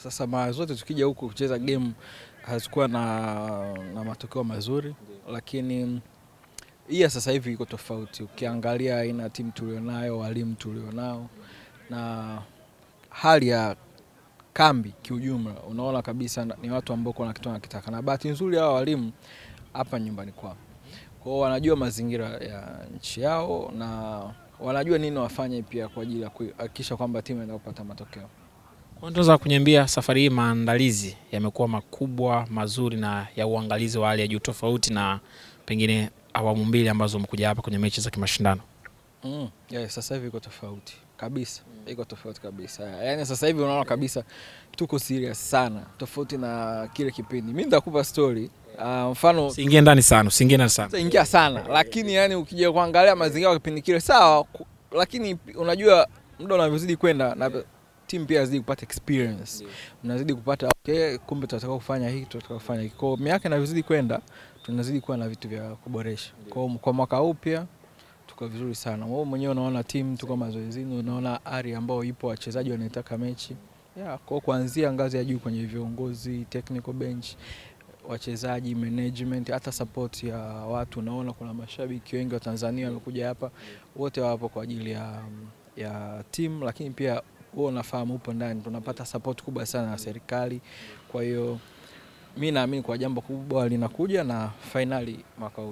Sasa mara zote tukija huku kucheza game hazikuwa na matokeo mazuri, lakini hii sasa hivi iko tofauti. Ukiangalia aina timu tulionayo, walimu tulionao na hali ya kambi kiujumla, unaona kabisa ni watu ambao kuna kitu wanakitaka. Na bahati nzuri hao walimu hapa nyumbani kwao. Kwa hiyo wanajua mazingira ya nchi yao na wanajua nini wafanye pia kwa ajili ya kuhakikisha kwamba timu inaenda kupata matokeo. Unaweza kuniambia safari hii maandalizi yamekuwa makubwa, mazuri na ya uangalizi wa hali ya juu tofauti na pengine awamu mbili ambazo umekuja hapa kwenye mechi za kimashindano? Sasa hivi iko tofauti kabisa. Iko tofauti kabisa. Yaani sasa hivi unaona kabisa tuko serious sana, tofauti na kile kipindi. Mimi nitakupa story. Mfano usiingie ndani sana, usiingie ndani sana. Ingia sana, lakini yani ukija kuangalia mazingira ya kipindi kile sawa, lakini unajua muda unavyozidi kwenda na timu pia inazidi kupata experience. Unazidi kupata kumbe tunataka kufanya hiki, tunataka kufanya hiki. Kwa miaka inavyozidi kwenda tunazidi kuwa na vitu vya kuboresha. Kwa mwaka huu pia tuko vizuri sana. Wewe mwenyewe unaona timu tuko mazoezini, unaona ari ambao ipo, wachezaji wanaitaka mechi. Kwa kuanzia ngazi ya juu kwenye viongozi, technical bench, wachezaji, management, hata support ya watu. Unaona kuna mashabiki wengi wa Tanzania wamekuja hapa, wote wapo kwa ajili ya timu, lakini pia wao unafahamu upo ndani tunapata support kubwa sana na serikali. Kwa hiyo mimi naamini kwa jambo kubwa linakuja na finali mwaka huu.